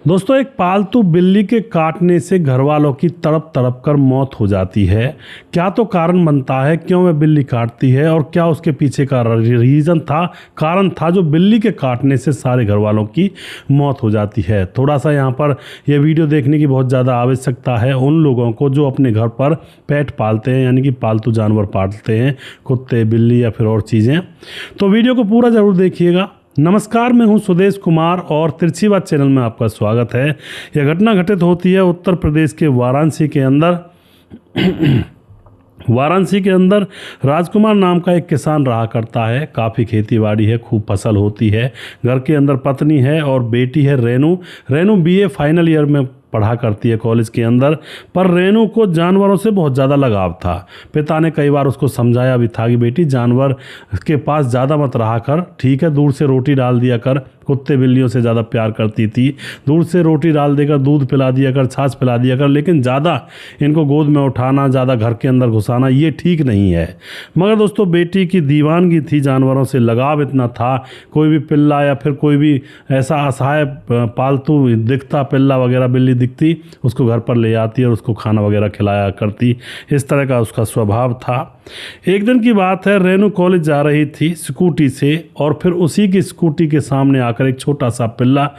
दोस्तों, एक पालतू बिल्ली के काटने से घर वालों की तड़प तड़प कर मौत हो जाती है। क्या तो कारण बनता है क्यों वह बिल्ली काटती है, और क्या उसके पीछे का कारण था जो बिल्ली के काटने से सारे घर वालों की मौत हो जाती है। थोड़ा सा यहाँ पर यह वीडियो देखने की बहुत ज़्यादा आवश्यकता है उन लोगों को जो अपने घर पर पेट पालते हैं, यानी कि पालतू जानवर पालते हैं, कुत्ते, बिल्ली या फिर और चीज़ें। तो वीडियो को पूरा ज़रूर देखिएगा। नमस्कार, मैं हूं सुदेश कुमार और तिरछी बात चैनल में आपका स्वागत है। यह घटना घटित होती है उत्तर प्रदेश के वाराणसी के अंदर राजकुमार नाम का एक किसान रहा करता है। काफ़ी खेतीबाड़ी है, खूब फसल होती है। घर के अंदर पत्नी है और बेटी है रेनू बीए फाइनल ईयर में पढ़ा करती है कॉलेज के अंदर। पर रेनू को जानवरों से बहुत ज़्यादा लगाव था। पिता ने कई बार उसको समझाया भी था कि बेटी, जानवर के पास ज़्यादा मत रहा कर, ठीक है, दूर से रोटी डाल दिया कर। कुत्ते बिल्लियों से ज़्यादा प्यार करती थी, दूर से रोटी डाल देकर दूध पिला दिया कर, छाछ पिला दिया कर, लेकिन ज़्यादा इनको गोद में उठाना, ज़्यादा घर के अंदर घुसाना, ये ठीक नहीं है। मगर दोस्तों, बेटी की दीवानगी थी, जानवरों से लगाव इतना था, कोई भी पिल्ला या फिर कोई भी ऐसा असहाय पालतू दिखता, पिल्ला वगैरह बिल्ली दिखती, उसको घर पर ले आती और उसको खाना वगैरह खिलाया करती। इस तरह का उसका स्वभाव था। एक दिन की बात है, रेनू कॉलेज जा रही थी स्कूटी से, और फिर उसी की स्कूटी के सामने आकर एक छोटा सा पिल्ला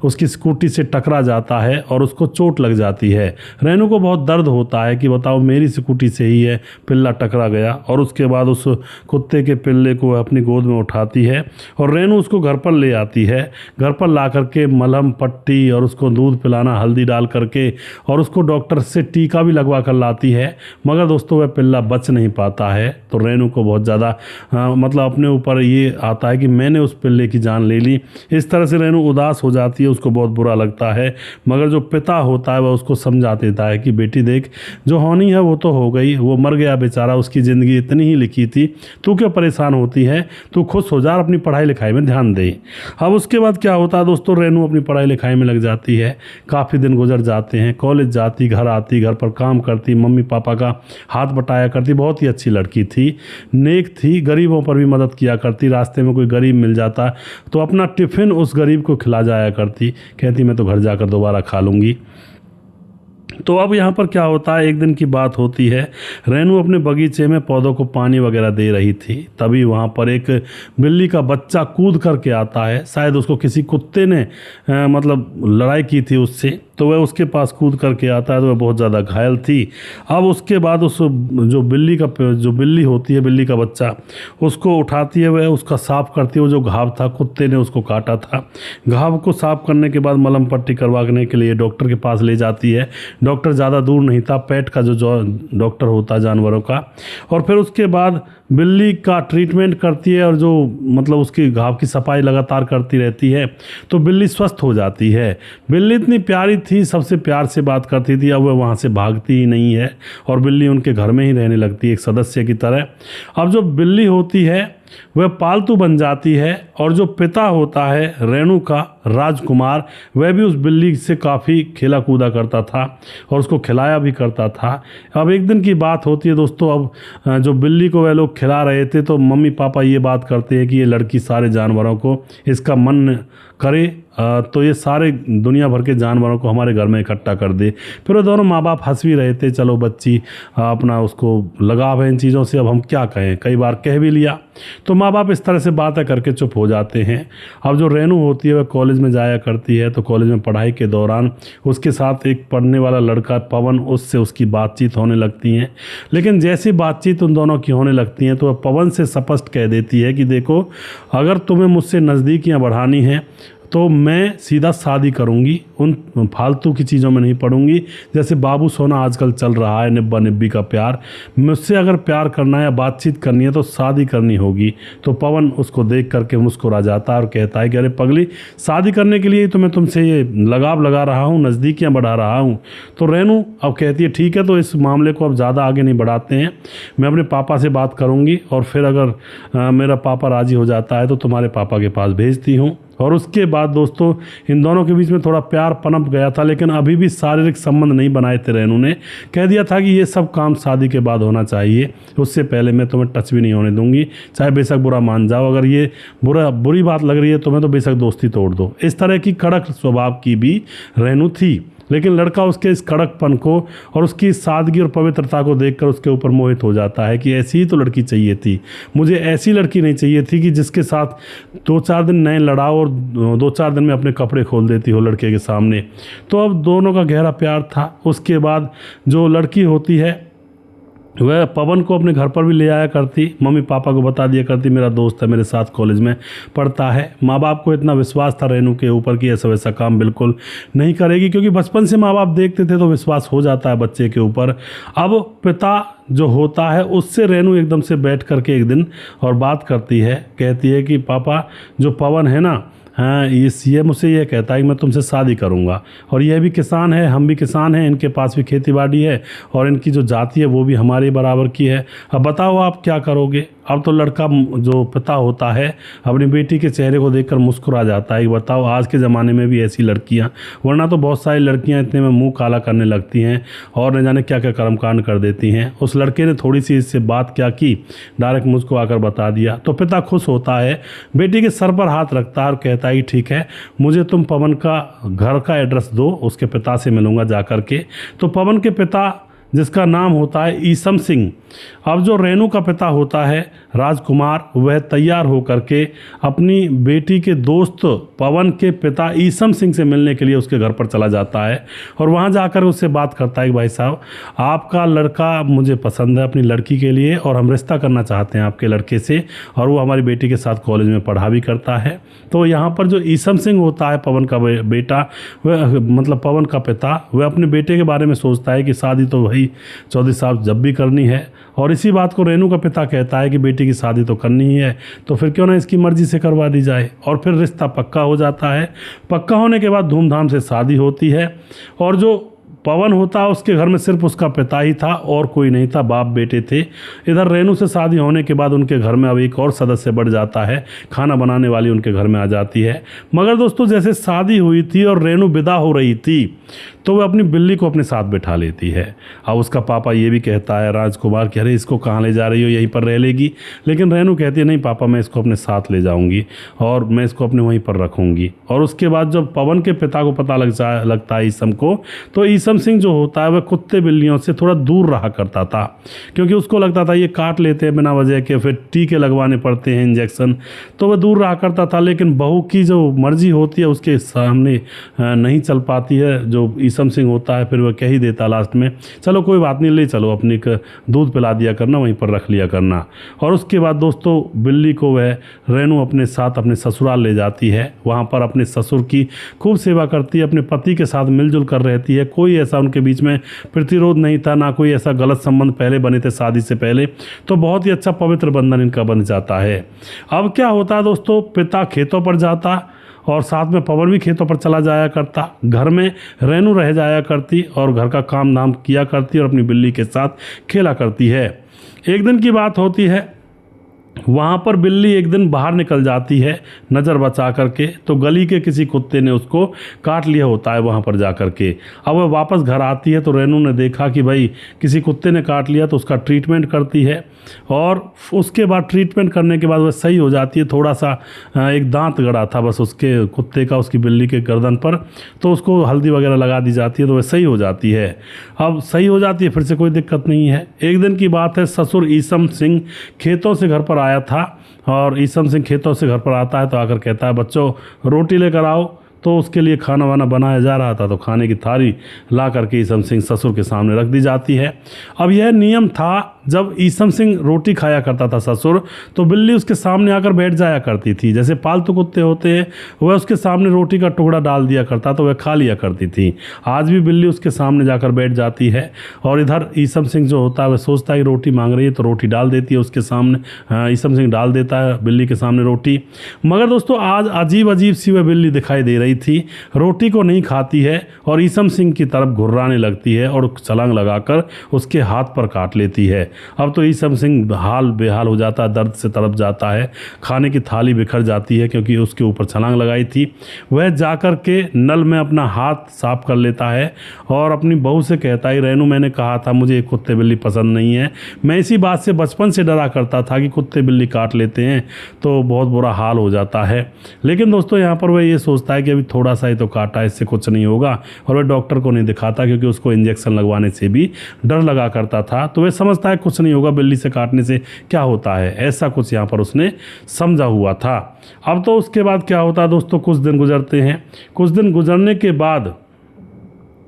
उसकी स्कूटी से टकरा जाता है और उसको चोट लग जाती है। रेनू को बहुत दर्द होता है कि बताओ, मेरी स्कूटी से ही है पिल्ला टकरा गया। और उसके बाद उस कुत्ते के पिल्ले को अपनी गोद में उठाती है और रेनू उसको घर पर ले आती है। घर पर ला करके मलहम पट्टी और उसको दूध पिलाना, हल्दी डाल करके, और उसको डॉक्टर से टीका भी लगवा कर लाती है। मगर दोस्तों, वह पिल्ला बच नहीं पाता है। तो रेनू को बहुत ज़्यादा मतलब अपने ऊपर ये आता है कि मैंने उस पिल्ले की जान ले ली। इस तरह से रेनू उदास हो जाती है, उसको बहुत बुरा लगता है। मगर जो पिता होता है वह उसको समझा देता है कि बेटी देख, जो होनी है वो तो हो गई, वो मर गया बेचारा, उसकी ज़िंदगी इतनी ही लिखी थी, तू क्यों परेशान होती है, तू खुश हो जा, अपनी पढ़ाई लिखाई में ध्यान दे। अब उसके बाद क्या होता है दोस्तों, रेनू अपनी पढ़ाई लिखाई में लग जाती है। काफ़ी दिन गुजर जाते हैं, कॉलेज जाती, घर आती, घर पर काम करती, मम्मी पापा का हाथ बटाया करती। बहुत ही अच्छी लड़की थी, नेक थी, गरीबों पर भी मदद किया करती। रास्ते में कोई गरीब मिल जाता तो अपना टिफ़िन उस गरीब को खिला जाया करती। कहती मैं तो घर जाकर दोबारा खा लूँगी। तो अब यहाँ पर क्या होता है, एक दिन की बात होती है, रेनू अपने बगीचे में पौधों को पानी वगैरह दे रही थी। तभी वहाँ पर एक बिल्ली का बच्चा कूद करके आता है। शायद उसको किसी कुत्ते ने मतलब लड़ाई की थी उससे, तो वह उसके पास कूद करके आता है। तो वह बहुत ज़्यादा घायल थी। अब उसके बाद उस जो बिल्ली होती है, बिल्ली का बच्चा, उसको उठाती है, वह उसका साफ़ करती है। वो जो घाव था, कुत्ते ने उसको काटा था, घाव को साफ़ करने के बाद मलहम पट्टी करवाने के लिए डॉक्टर के पास ले जाती है। डॉक्टर ज़्यादा दूर नहीं था, पेट का जो डॉक्टर होता है जानवरों का। और फिर उसके बाद बिल्ली का ट्रीटमेंट करती है और जो मतलब उसकी घाव की सफाई लगातार करती रहती है, तो बिल्ली स्वस्थ हो जाती है। बिल्ली इतनी प्यारी थी, सबसे प्यार से बात करती थी। अब वह वहाँ से भागती ही नहीं है और बिल्ली उनके घर में ही रहने लगती है, एक सदस्य की तरह। अब जो बिल्ली होती है वह पालतू बन जाती है, और जो पिता होता है रेनू का, राजकुमार, वह भी उस बिल्ली से काफ़ी खेला कूदा करता था और उसको खिलाया भी करता था। अब एक दिन की बात होती है दोस्तों, अब जो बिल्ली को वह लोग खिला रहे थे, तो मम्मी पापा ये बात करते हैं कि ये लड़की सारे जानवरों को, इसका मन करे तो ये सारे दुनिया भर के जानवरों को हमारे घर में इकट्ठा कर दे। फिर वो दोनों माँ बाप हंस भी रहे थे, चलो बच्ची अपना उसको लगाव है इन चीज़ों से, अब हम क्या कहें, कई बार कह भी लिया। तो माँ बाप इस तरह से बातें करके चुप हो जाते हैं। अब जो रेनू होती है वह कॉलेज में जाया करती है, तो कॉलेज में पढ़ाई के दौरान उसके साथ एक पढ़ने वाला लड़का पवन, उससे उसकी बातचीत होने लगती है। लेकिन जैसी बातचीत उन दोनों की होने लगती है, तो वह पवन से स्पष्ट कह देती है कि देखो, अगर तुम्हें मुझसे नज़दीकियाँ बढ़ानी हैं तो मैं सीधा शादी करूंगी, उन फालतू की चीज़ों में नहीं पड़ूंगी। जैसे बाबू सोना आजकल चल रहा है, निब्बा निब्बी का प्यार, मुझसे अगर प्यार करना है या बातचीत करनी है तो शादी करनी होगी। तो पवन उसको देख करके मुस्कुरा जाता है और कहता है कि अरे पगली, शादी करने के लिए तो मैं तुमसे ये लगाव लगा रहा हूँ, नज़दीकियाँ बढ़ा रहा हूँ। तो रेनू अब कहती है ठीक है, तो इस मामले को अब ज़्यादा आगे नहीं बढ़ाते हैं, मैं अपने पापा से बात करूँगी, और फिर अगर मेरा पापा राज़ी हो जाता है तो तुम्हारे पापा के पास भेजती हूँ। और उसके बाद दोस्तों इन दोनों के बीच में थोड़ा प्यार पनप गया था, लेकिन अभी भी शारीरिक संबंध नहीं बनाए थे रेनू ने। कह दिया था कि ये सब काम शादी के बाद होना चाहिए, उससे पहले मैं तुम्हें टच भी नहीं होने दूंगी, चाहे बेशक बुरा मान जाओ, अगर ये बुरी बात लग रही है तुम्हें तो बेशक दोस्ती तोड़ दो। इस तरह की कड़क स्वभाव की भी रेनू थी, लेकिन लड़का उसके इस कड़कपन को और उसकी सादगी और पवित्रता को देखकर उसके ऊपर मोहित हो जाता है कि ऐसी ही तो लड़की चाहिए थी, मुझे ऐसी लड़की नहीं चाहिए थी कि जिसके साथ 2-4 दिन नए लड़ाओ और 2-4 दिन में अपने कपड़े खोल देती हो लड़के के सामने। तो अब दोनों का गहरा प्यार था। उसके बाद जो लड़की होती है वह पवन को अपने घर पर भी ले आया करती, मम्मी पापा को बता दिया करती मेरा दोस्त है, मेरे साथ कॉलेज में पढ़ता है। माँ बाप को इतना विश्वास था रेनू के ऊपर कि ऐसा वैसा काम बिल्कुल नहीं करेगी, क्योंकि बचपन से माँ बाप देखते थे तो विश्वास हो जाता है बच्चे के ऊपर। अब पिता जो होता है उससे रेनू एकदम से बैठ करके एक दिन और बात करती है, कहती है कि पापा जो पवन है ना, हाँ ये मुझसे ये कहता है कि मैं तुमसे शादी करूंगा, और यह भी किसान है, हम भी किसान हैं, इनके पास भी खेती बाड़ी है और इनकी जो जाति है वो भी हमारे बराबर की है। अब बताओ आप क्या करोगे। अब तो लड़का जो पिता होता है अपनी बेटी के चेहरे को देखकर मुस्कुरा जाता है कि बताओ आज के ज़माने में भी ऐसी लड़कियां, वरना तो बहुत सारी लड़कियां इतने में मुंह काला करने लगती हैं और न जाने क्या क्या कर्मकांड कर देती हैं। उस लड़के ने थोड़ी सी इससे बात क्या की, डायरेक्ट मुझको आकर बता दिया। तो पिता खुश होता है, बेटी के सर पर हाथ रखता है और कहता है कि ठीक है, मुझे तुम पवन का घर का एड्रेस दो, उसके पिता से मिलूंगा जा कर के। तो पवन के पिता जिसका नाम होता है ईसम सिंह, अब जो रेनू का पिता होता है राजकुमार, वह तैयार होकर के अपनी बेटी के दोस्त पवन के पिता ईसम सिंह से मिलने के लिए उसके घर पर चला जाता है और वहां जाकर उससे बात करता है कि भाई साहब आपका लड़का मुझे पसंद है अपनी लड़की के लिए और हम रिश्ता करना चाहते हैं आपके लड़के से, और वो हमारी बेटी के साथ कॉलेज में पढ़ा भी करता है। तो यहाँ पर जो ईसम सिंह होता है पवन का बेटा, वह मतलब पवन का पिता, वह अपने बेटे के बारे में सोचता है कि शादी तो वही चौधरी साहब जब भी करनी है, और इसी बात को रेनू का पिता कहता है कि बेटी की शादी तो करनी ही है, तो फिर क्यों ना इसकी मर्जी से करवा दी जाए। और फिर रिश्ता पक्का हो जाता है। पक्का होने के बाद धूमधाम से शादी होती है, और जो पवन होता है उसके घर में सिर्फ उसका पिता ही था और कोई नहीं था, बाप बेटे थे। इधर रेनू से शादी होने के बाद उनके घर में अब एक और सदस्य बढ़ जाता है, खाना बनाने वाली उनके घर में आ जाती है। मगर दोस्तों जैसे शादी हुई थी और रेनू विदा हो रही थी तो वह अपनी बिल्ली को अपने साथ बिठा लेती है। अब उसका पापा ये भी कहता है राजकुमार कि अरे इसको कहाँ ले जा रही हो, यहीं पर रह लेगी, लेकिन रेनू कहती है नहीं पापा मैं इसको अपने साथ ले जाऊंगी और मैं इसको अपने वहीं पर रखूंगी। और उसके बाद जब पवन के पिता को पता लगता है ईसम को, तो ईसम सिंह जो होता है वह कुत्ते बिल्लियों से थोड़ा दूर रहा करता था, क्योंकि उसको लगता था ये काट लेते हैं बिना वजह के, फिर टीके लगवाने पड़ते हैं इंजेक्शन, तो वह दूर रहा करता था। लेकिन बहू की जो मर्जी होती है उसके सामने नहीं चल पाती है। जो ईसम सिंह होता है फिर वह कह ही देता लास्ट में चलो कोई बात नहीं, ले चलो अपनी दूध पिला दिया करना, वहीं पर रख लिया करना। और उसके बाद दोस्तों बिल्ली को वह रेनू अपने साथ अपने ससुराल ले जाती है, वहाँ पर अपने ससुर की खूब सेवा करती है, अपने पति के साथ मिलजुल कर रहती है। कोई ऐसा उनके बीच में प्रतिरोध नहीं था, ना कोई ऐसा गलत संबंध पहले बने थे शादी से पहले, तो बहुत ही अच्छा पवित्र बंधन इनका बन जाता है। अब क्या होता है दोस्तों, पिता खेतों पर जाता और साथ में पवन भी खेतों पर चला जाया करता, घर में रेनू रह जाया करती और घर का काम धाम किया करती और अपनी बिल्ली के साथ खेला करती है। एक दिन की बात होती है, वहाँ पर बिल्ली एक दिन बाहर निकल जाती है नज़र बचा करके, तो गली के किसी कुत्ते ने उसको काट लिया होता है वहाँ पर जा कर के। अब वह वापस घर आती है तो रेनू ने देखा कि भाई किसी कुत्ते ने काट लिया, तो उसका ट्रीटमेंट करती है और उसके बाद ट्रीटमेंट करने के बाद वह सही हो जाती है। थोड़ा सा एक दांत गड़ा था बस उसके कुत्ते का उसकी बिल्ली के गर्दन पर, तो उसको हल्दी वगैरह लगा दी जाती है तो वह सही हो जाती है। अब सही हो जाती है, फिर से कोई दिक्कत नहीं है। एक दिन की बात है, ससुर ईसम सिंह खेतों से घर पर आया था और ईसम सिंह खेतों से घर पर आता है तो आकर कहता है बच्चों रोटी लेकर आओ। तो उसके लिए खाना वाना बनाया जा रहा था, तो खाने की थाली ला करके ईसम सिंह ससुर के सामने रख दी जाती है। अब यह नियम था, जब ईसम सिंह रोटी खाया करता था ससुर, तो बिल्ली उसके सामने आकर बैठ जाया करती थी। जैसे पालतू कुत्ते होते हैं वह उसके सामने रोटी का टुकड़ा डाल दिया करता तो वह खा लिया करती थी। आज भी बिल्ली उसके सामने जाकर बैठ जाती है और इधर ईसम सिंह जो होता है वह सोचता है कि रोटी मांग रही है तो रोटी डाल देती है उसके सामने। ईसम सिंह डाल देता है बिल्ली के सामने रोटी। मगर दोस्तों आज अजीब अजीब सी वह बिल्ली दिखाई दे रही थी, रोटी को नहीं खाती है और ईसम सिंह की तरफ घुर्राने लगती है और छलांग लगाकर उसके हाथ पर काट लेती है। अब तो ईसम सिंह हाल बेहाल हो जाता है, दर्द से तड़प जाता है। खाने की थाली बिखर जाती है क्योंकि उसके ऊपर छलांग लगाई थी। वह जाकर के नल में अपना हाथ साफ कर लेता है और अपनी बहू से कहता है, रेनू मैंने कहा था मुझे ये कुत्ते बिल्ली पसंद नहीं है, मैं इसी बात से बचपन से डरा करता था कि कुत्ते बिल्ली काट लेते हैं तो बहुत बुरा हाल हो जाता है। लेकिन दोस्तों यहाँ पर वह ये सोचता है कि अभी थोड़ा सा ही तो काटा, इससे कुछ नहीं होगा, और वह डॉक्टर को नहीं दिखाता क्योंकि उसको इंजेक्शन लगवाने से भी डर लगा करता था। तो वह समझता है कुछ नहीं होगा, बिल्ली से काटने से क्या होता है, ऐसा कुछ यहाँ पर उसने समझा हुआ था। अब तो उसके बाद क्या होता है दोस्तों, कुछ दिन गुजरते हैं। कुछ दिन गुजरने के बाद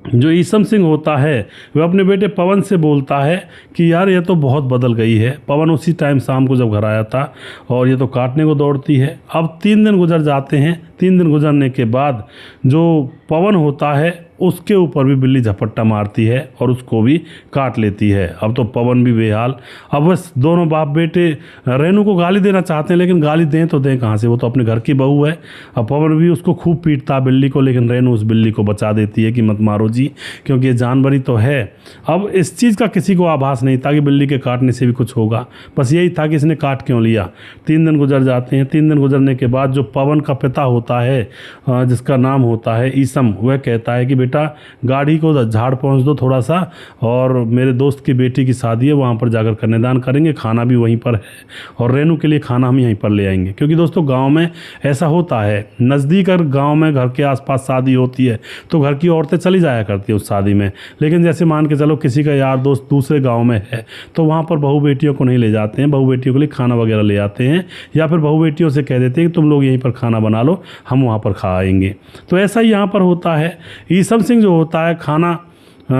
जो ईसम सिंह होता है वह अपने बेटे पवन से बोलता है कि यार ये तो बहुत बदल गई है। पवन उसी टाइम शाम को जब घर आया था और ये तो काटने को दौड़ती है। अब 3 दिन गुजर जाते हैं। 3 दिन गुजरने के बाद जो पवन होता है उसके ऊपर भी बिल्ली झपट्टा मारती है और उसको भी काट लेती है। अब तो पवन भी बेहाल। अब बस दोनों बाप बेटे रेनू को गाली देना चाहते हैं, लेकिन गाली दें तो दें कहाँ से, वो तो अपने घर की बहू है। अब पवन भी उसको खूब पीटता है बिल्ली को, लेकिन रेनू उस बिल्ली को बचा देती है कि मत मारो जी, क्योंकि ये जानवरी तो है। अब इस चीज़ का किसी को आभास नहीं था कि बिल्ली के काटने से भी कुछ होगा, बस यही था कि इसने काट क्यों लिया। 3 दिन गुजर जाते हैं। 3 दिन गुजरने के बाद जो पवन का पिता होता है, जिसका नाम होता है ईसम, वह कहता है कि बेटा गाड़ी को झाड़ पहुंच दो थोड़ा सा, और मेरे दोस्त की बेटी की शादी है, वहाँ पर जाकर कन्यादान करेंगे, खाना भी वहीं पर है, और रेनू के लिए खाना हम यहीं पर ले आएंगे। क्योंकि दोस्तों गांव में ऐसा होता है, नज़दीक अगर गांव में घर के आसपास शादी होती है तो घर की औरतें चली जाया करती है उस शादी में। लेकिन जैसे मान के चलो किसी का यार दोस्त दूसरे गाँव में है तो वहाँ पर बहू बेटियों को नहीं ले जाते हैं, बहू बेटियों के लिए खाना वगैरह ले आते हैं, या फिर बहू बेटियों से कह देते हैं कि तुम लोग यहीं पर खाना बना लो, हम वहाँ पर खा आएंगे। तो ऐसा ही यहाँ पर होता है। ईसम सिंह जो होता है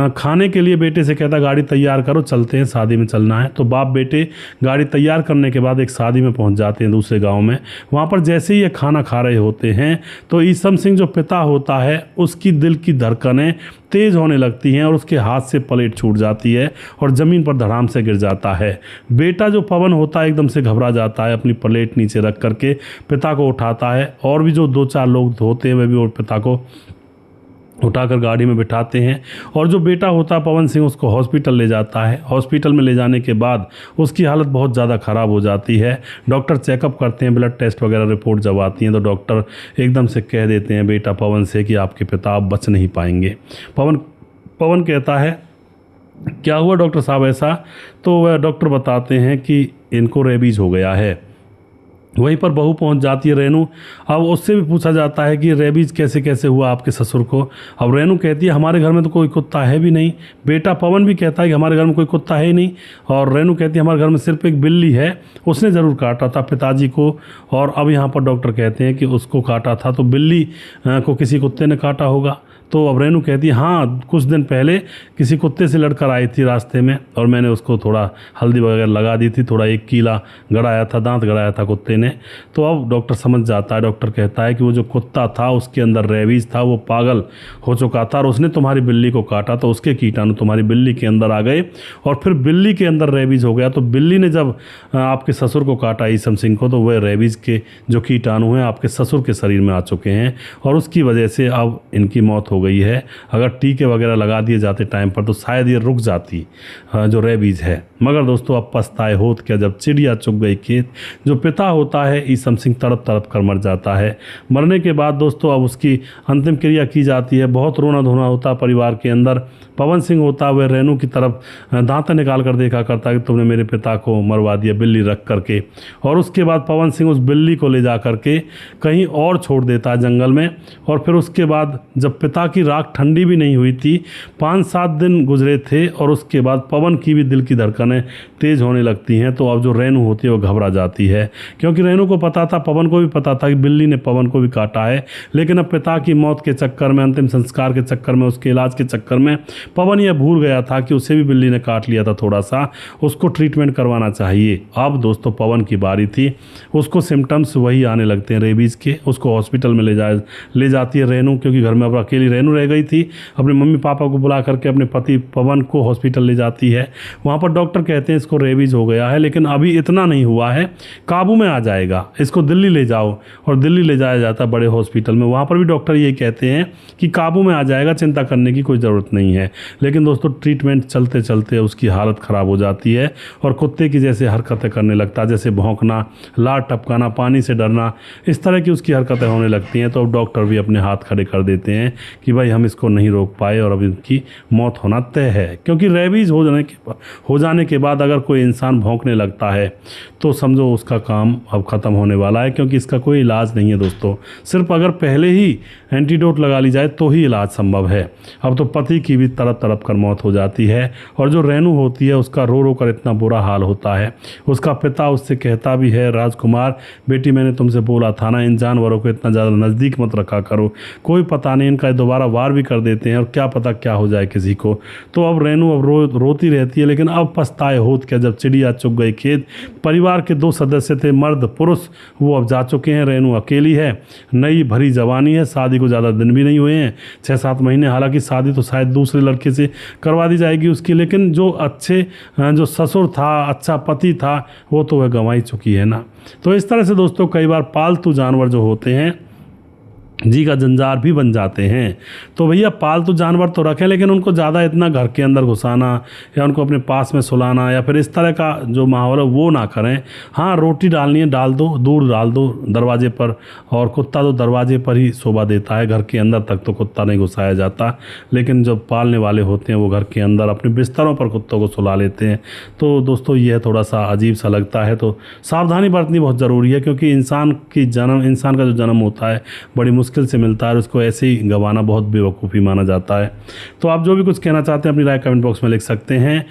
खाने के लिए बेटे से कहता है गाड़ी तैयार करो, चलते हैं, शादी में चलना है। तो बाप बेटे गाड़ी तैयार करने के बाद एक शादी में पहुंच जाते हैं दूसरे गांव में। वहां पर जैसे ही ये खाना खा रहे होते हैं तो ईसम सिंह जो पिता होता है उसकी दिल की धड़कनें तेज़ होने लगती हैं और उसके हाथ से प्लेट छूट जाती है और ज़मीन पर धड़ाम से गिर जाता है। बेटा जो पवन होता है एकदम से घबरा जाता है, अपनी प्लेट नीचे रख करके पिता को उठाता है, और भी जो 2-4 लोग होते हैं वे भी और पिता को उठाकर गाड़ी में बिठाते हैं। और जो बेटा होता है पवन सिंह उसको हॉस्पिटल ले जाता है। हॉस्पिटल में ले जाने के बाद उसकी हालत बहुत ज़्यादा ख़राब हो जाती है। डॉक्टर चेकअप करते हैं, ब्लड टेस्ट वगैरह रिपोर्ट जब आती हैं तो डॉक्टर एकदम से कह देते हैं बेटा पवन से कि आपके पिता अब बच नहीं पाएंगे। पवन कहता है क्या हुआ डॉक्टर साहब ऐसा? तो वह डॉक्टर बताते हैं कि इनको रेबीज हो गया है। वहीं पर बहू पहुंच जाती है रेनू। अब उससे भी पूछा जाता है कि रेबीज कैसे कैसे हुआ आपके ससुर को? अब रेनू कहती है हमारे घर में तो कोई कुत्ता है भी नहीं। बेटा पवन भी कहता है कि हमारे घर में कोई कुत्ता है ही नहीं। और रेनू कहती है हमारे घर में सिर्फ एक बिल्ली है, उसने ज़रूर काटा था पिताजी को। और अब यहाँ पर डॉक्टर कहते हैं कि उसको काटा था तो बिल्ली को किसी कुत्ते ने काटा होगा। तो अब रेनू कहती है हाँ, कुछ दिन पहले किसी कुत्ते से लड़कर आई थी रास्ते में और मैंने उसको थोड़ा हल्दी वगैरह लगा दी थी, थोड़ा एक कीला गड़ाया था, दांत गड़ाया था कुत्ते ने। तो अब डॉक्टर समझ जाता है। डॉक्टर कहता है कि वो जो कुत्ता था उसके अंदर रेबीज था, वो पागल हो चुका था और उसने तुम्हारी बिल्ली को काटा तो उसके कीटाणु तुम्हारी बिल्ली के अंदर आ गए और फिर बिल्ली के अंदर रेबीज हो गया। तो बिल्ली ने जब आपके ससुर को काटा ईसम सिंह को, तो वह रेबीज के जो कीटाणु हैं आपके ससुर के शरीर में आ चुके हैं और उसकी वजह से अब इनकी मौत हो गई है। अगर टीके वगैरह लगा दिए जाते टाइम पर तो शायद ये रुक जाती जो रेबीज है। मगर दोस्तों अब पछताए होत क्या जब चिड़िया चुग गई खेत। जो पिता होता है ईसम सिंह तड़प तड़प कर मर जाता है। मरने के बाद दोस्तों अब उसकी अंतिम क्रिया की जाती है। बहुत रोना धोना होता परिवार के अंदर। पवन सिंह होता वह रेनू की तरफ दांता निकाल कर देखा करता कि तुमने मेरे पिता को मरवा दिया बिल्ली रख करके। और उसके बाद पवन सिंह उस बिल्ली को ले जा करके कहीं और छोड़ देता है जंगल में। और फिर उसके बाद जब पिता की राख ठंडी भी नहीं हुई थी, 5-7 दिन गुजरे थे और उसके बाद पवन की भी दिल की धड़कनें तेज होने लगती हैं। तो अब जो रेनू होती है वो घबरा जाती है, क्योंकि रेनू को पता था, पवन को भी पता था कि बिल्ली ने पवन को भी काटा है। लेकिन अब पिता की मौत के चक्कर में, अंतिम संस्कार के चक्कर में, उसके इलाज के चक्कर में पवन यह भूल गया था कि उसे भी बिल्ली ने काट लिया था थोड़ा सा, उसको ट्रीटमेंट करवाना चाहिए। अब दोस्तों पवन की बारी थी। उसको सिम्टम्स वही आने लगते हैं रेबीज़ के। उसको हॉस्पिटल में ले जाती है रेनू, क्योंकि घर में अब अकेली रेनू रह गई थी, अपने मम्मी पापा को बुला करके अपने पति पवन को हॉस्पिटल ले जाती है। वहाँ पर डॉक्टर कहते हैं इसको रेबीज हो गया है, लेकिन अभी इतना नहीं हुआ है, काबू में आ जाएगा, इसको दिल्ली ले जाओ। और दिल्ली ले जाया जाता है बड़े हॉस्पिटल में, वहाँ पर भी डॉक्टर ये कहते हैं कि काबू में आ जाएगा, चिंता करने की कोई ज़रूरत नहीं है। लेकिन दोस्तों ट्रीटमेंट चलते चलते उसकी हालत ख़राब हो जाती है और कुत्ते की जैसे हरकतें करने लगता है, जैसे भौंकना, लार टपकाना, पानी से डरना, इस तरह की उसकी हरकतें होने लगती हैं। तो अब डॉक्टर भी अपने हाथ खड़े कर देते हैं कि भाई हम इसको नहीं रोक पाए और अब इनकी मौत होना तय है। क्योंकि रेबीज़ हो जाने के बाद अगर कोई इंसान भौंकने लगता है तो समझो उसका काम अब ख़त्म होने वाला है, क्योंकि इसका कोई इलाज नहीं है दोस्तों। सिर्फ अगर पहले ही एंटीडोट लगा ली जाए तो ही इलाज संभव है। अब तो पति की भी तड़प तड़प कर मौत हो जाती है और जो रेनू होती है उसका रो रो कर इतना बुरा हाल होता है। उसका पिता उससे कहता भी है, राजकुमार बेटी मैंने तुमसे बोला था ना, इन जानवरों को इतना ज़्यादा नज़दीक मत रखा करो, कोई पता नहीं इनका दोबारा वार भी कर देते हैं और क्या पता क्या हो जाए किसी को। तो अब रेनू अब रोती रहती है, लेकिन अब पछताए होत क्या, जब चिड़िया चुग गई खेत। परिवार के 2 सदस्य थे, मर्द पुरुष, वो अब जा चुके हैं, रेनू अकेली है, नई भरी जवानी है, शादी को ज़्यादा दिन भी नहीं हुए हैं, 6-7 महीने। हालांकि शादी तो शायद दूसरे लड़के से करवा दी जाएगी उसकी, लेकिन जो ससुर था, अच्छा पति था, वो तो वह गंवा ही चुकी है ना। तो इस तरह से दोस्तों कई बार पालतू जानवर जो होते हैं जी का जंजार भी बन जाते हैं। तो भैया पालतू जानवर तो रखें, लेकिन उनको ज़्यादा इतना घर के अंदर घुसाना या उनको अपने पास में सुलाना या फिर इस तरह का जो माहौल है वो ना करें। हाँ, रोटी डालनी है डाल दो, दूध डाल दो दरवाजे पर, और कुत्ता तो दरवाजे पर ही शोभा देता है, घर के अंदर तक तो कुत्ता नहीं घुसाया जाता। लेकिन जब पालने वाले होते हैं वो घर के अंदर अपने बिस्तरों पर कुत्तों को सुला लेते हैं। तो दोस्तों यह थोड़ा सा अजीब सा लगता है, तो सावधानी बरतनी बहुत ज़रूरी है, क्योंकि इंसान का जो जन्म होता है बड़ी मुश्किल से मिलता है और उसको ऐसे ही गंवाना बहुत बेवकूफ़ी माना जाता है। तो आप जो भी कुछ कहना चाहते हैं अपनी राय कमेंट बॉक्स में लिख सकते हैं।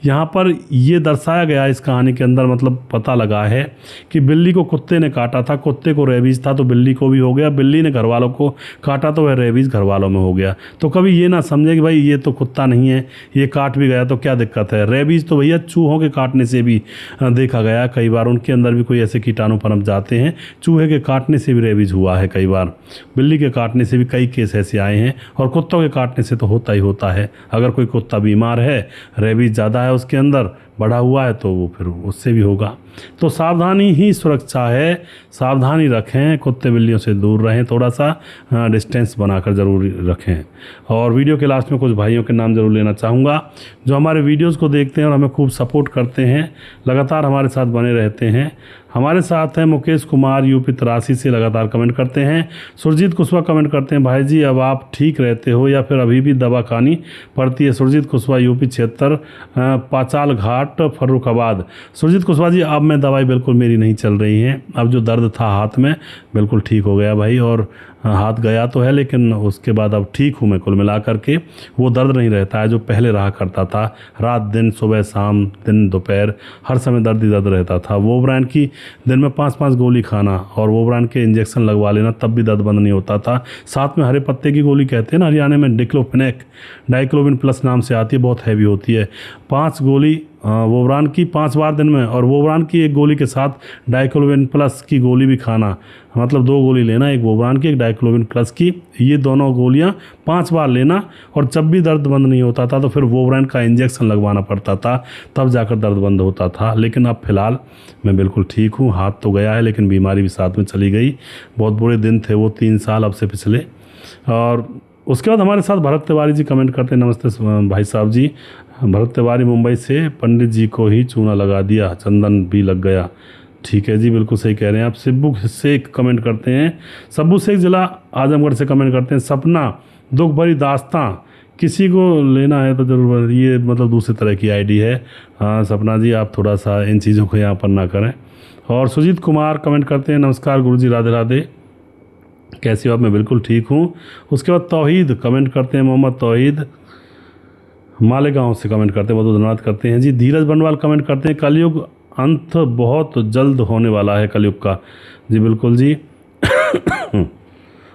यहाँ पर ये दर्शाया गया इस कहानी के अंदर, मतलब पता लगा है कि बिल्ली को कुत्ते ने काटा था, कुत्ते को रेबीज़ था तो बिल्ली को भी हो गया, बिल्ली ने घर वालों को काटा तो वह रेबीज़ घर वालों में हो गया। तो कभी ये ना समझे कि भाई ये तो कुत्ता नहीं है, ये काट भी गया तो क्या दिक्कत है। रेबीज़ तो भैया चूहों के काटने से भी देखा गया, कई बार उनके अंदर भी कोई ऐसे कीटाणु पनप जाते हैं, चूहे के काटने से भी रेबीज़ हुआ है कई बार, बिल्ली के काटने से भी कई केस ऐसे आए हैं, और कुत्तों के काटने से तो होता ही होता है। अगर कोई कुत्ता बीमार है, रेबीज़ ज़्यादा उसके अंदर बढ़ा हुआ है तो वो फिर उससे भी होगा। तो सावधानी ही सुरक्षा है, सावधानी रखें, कुत्ते बिल्लियों से दूर रहें, थोड़ा सा डिस्टेंस बनाकर ज़रूर रखें। और वीडियो के लास्ट में कुछ भाइयों के नाम ज़रूर लेना चाहूँगा जो हमारे वीडियोज़ को देखते हैं और हमें खूब सपोर्ट करते हैं, लगातार हमारे साथ बने रहते हैं। हमारे साथ हैं मुकेश कुमार यूपी 83 से लगातार कमेंट करते हैं। सुरजीत कुशवाहा कमेंट करते हैं, भाई जी अब आप ठीक रहते हो या फिर अभी भी दवा खानी पड़ती है। सुरजीत कुशवाहा यूपी 76 पाचाल घाट फर्रुखाबाद। सुरजीत कुशवाहा जी अब मैं दवाई बिल्कुल मेरी नहीं चल रही है, अब जो दर्द था हाथ में बिल्कुल ठीक हो गया भाई, और हाथ गया तो है लेकिन उसके बाद अब ठीक हूँ मैं। कुल मिला करके वो दर्द नहीं रहता है जो पहले रहा करता था, रात दिन सुबह शाम दिन दोपहर हर समय दर्द ही दर्द रहता था। वो ब्रांड की दिन में 5-5 गोली खाना और वो ब्रांड के इंजेक्शन लगवा लेना तब भी दर्द बंद नहीं होता था। साथ में हरे पत्ते की गोली कहते हैं ना हरियाणा में, डिक्लोफिनेक, डाइक्लोविन प्लस नाम से आती है, बहुत हैवी होती है। 5 गोली वो ब्रांड की 5 बार दिन में, और वो ब्रांड की 1 गोली के साथ डाइक्लोविन प्लस की गोली भी खाना, मतलब 2 गोली लेना, एक वो ब्रांड की एक डाइक्लोविन प्लस की, ये दोनों गोलियां 5 बार लेना। और जब भी दर्द बंद नहीं होता था तो फिर वो ब्रांड का इंजेक्शन लगवाना पड़ता था, तब जाकर दर्द बंद होता था। लेकिन अब फ़िलहाल मैं बिल्कुल ठीक हूँ, हाथ तो गया है लेकिन बीमारी भी साथ में चली गई। बहुत बुरे दिन थे वो 3 साल अब से पिछले। और उसके बाद हमारे साथ भरत तिवारी जी कमेंट करते हैं, नमस्ते भाई साहब जी, भरत तिवारी मुंबई से, पंडित जी को ही चूना लगा दिया, चंदन भी लग गया। ठीक है जी, बिल्कुल सही कह रहे हैं आप। सिब्बू शेख कमेंट करते हैं, सब्बू शेख जिला आजमगढ़ से कमेंट करते हैं, सपना दुख भरी दास्तां किसी को लेना है तो ज़रूर, ये मतलब दूसरी तरह की आईडी है। हाँ सपना जी, आप थोड़ा सा इन चीज़ों को यहाँ पर ना करें। और सुजीत कुमार कमेंट करते हैं, नमस्कार गुरुजी, राधे राधे, कैसी हो आप? मैं बिल्कुल ठीक हूँ। उसके बाद तौहीद कमेंट करते हैं, मोहम्मद तौहीद मालेगांव से कमेंट करते हैं, बहुत धन्यवाद करते हैं जी। धीरज बनवाल कमेंट करते हैं, कलयुग अंत बहुत जल्द होने वाला है, कलयुग का। जी बिल्कुल जी।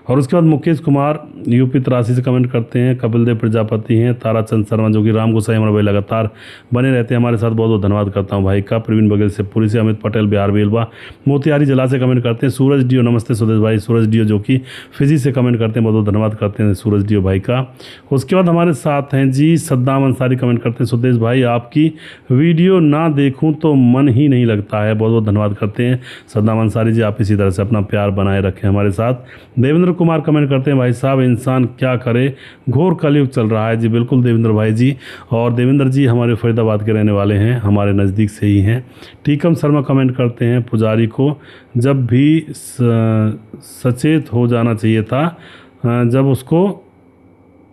और उसके बाद मुकेश कुमार यूपी तरासी से कमेंट करते हैं। कपिल देव प्रजापति हैं। ताराचंद शर्मा जो कि राम गोसाई हमारे भाई लगातार बने रहते हैं हमारे साथ, बहुत बहुत धन्यवाद करता हूं भाई का। प्रवीण बघेल से पूरी से, अमित पटेल बिहार बेलवा, मोतिहारी जिला से कमेंट करते हैं। सूरज डीओ नमस्ते सुदेश भाई, सूरज डीओ जो कि फिजी से कमेंट करते हैं, बहुत बहुत धन्यवाद करते हैं सूरज डीओ भाई का। उसके बाद हमारे साथ हैं जी सद्दाम अंसारी, कमेंट करते हैं सुदेश भाई आपकी वीडियो ना देखूँ तो मन ही नहीं लगता है, बहुत बहुत धन्यवाद करते हैं सद्दाम अंसारी जी। आप इसी तरह से अपना प्यार बनाए रखें हमारे साथ। देवेंद्र कुमार कमेंट करते हैं भाई साहब इंसान क्या करे, घोर कलयुग चल रहा है। जी बिल्कुल देवेंद्र भाई जी, और देवेंद्र जी हमारे फरीदाबाद के रहने वाले हैं, हमारे नज़दीक से ही हैं। टीकम शर्मा कमेंट करते हैं पुजारी को जब भी सचेत हो जाना चाहिए था जब उसको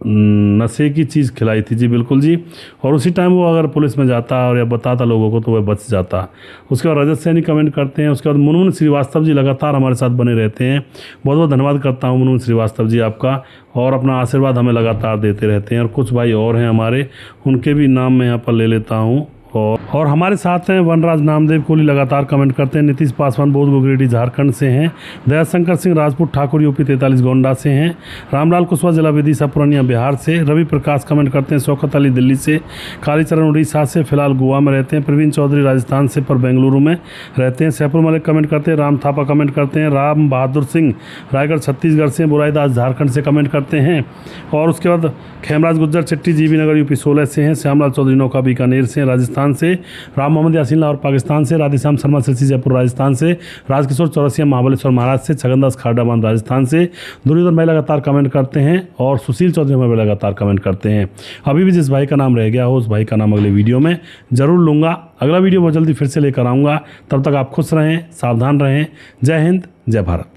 नशे की चीज़ खिलाई थी। जी बिल्कुल जी, और उसी टाइम वो अगर पुलिस में जाता और या बताता लोगों को तो वह बच जाता। उसके बाद रजत सैनी कमेंट करते हैं। उसके बाद मुनमुन श्रीवास्तव जी लगातार हमारे साथ बने रहते हैं, बहुत बहुत धन्यवाद करता हूँ मुनमुन श्रीवास्तव जी आपका, और अपना आशीर्वाद हमें लगातार देते रहते हैं। और कुछ भाई और हैं हमारे, उनके भी नाम मैं यहाँ पर ले लेता हूँ। और हमारे साथ हैं वनराज नामदेव कोहली, लगातार कमेंट करते हैं। नीतीश पासवान बोध गोगरेडी झारखंड से हैं। दयाशंकर सिंह राजपूत ठाकुर यूपी 43 गोंडा से हैं। रामलाल कुशवाहा जिला विदिशा पूर्णिया बिहार से। रवि प्रकाश कमेंट करते हैं शौकत अली दिल्ली से। कालीचरण उड़ीसा से, फिलहाल गोवा में रहते हैं। प्रवीण चौधरी राजस्थान से पर बेंगलुरु में रहते हैं। सैफुल मलिक कमेंट करते हैं। राम थापा कमेंट करते हैं। राम बहादुर सिंह रायगढ़ छत्तीसगढ़ से। बुराईदास झारखंड से कमेंट करते हैं। और उसके बाद खेमराज गुज्जर चिट्टी जीबी नगर यूपी 16 से हैं। श्यामलाल चौधरी नौका बीकानेर से राजस्थान से। राम मोहम्मद यासीन लाहौर पाकिस्तान से। राधेश्याम शर्मा सिरसी जयपुर राजस्थान से। राजकिशोर चौरसिया महाबलेश्वर महाराष्ट्र से। छगनदास खारडाबाद राजस्थान से। दुर्योधन भाई लगातार कमेंट करते हैं। और सुशील चौधरी हमारे लगातार कमेंट करते हैं। अभी भी जिस भाई का नाम रह गया हो उस भाई का नाम अगले वीडियो में ज़रूर लूँगा। अगला वीडियो बहुत जल्दी फिर से लेकर आऊँगा। तब तक आप खुश रहें, सावधान रहें। जय हिंद, जय भारत।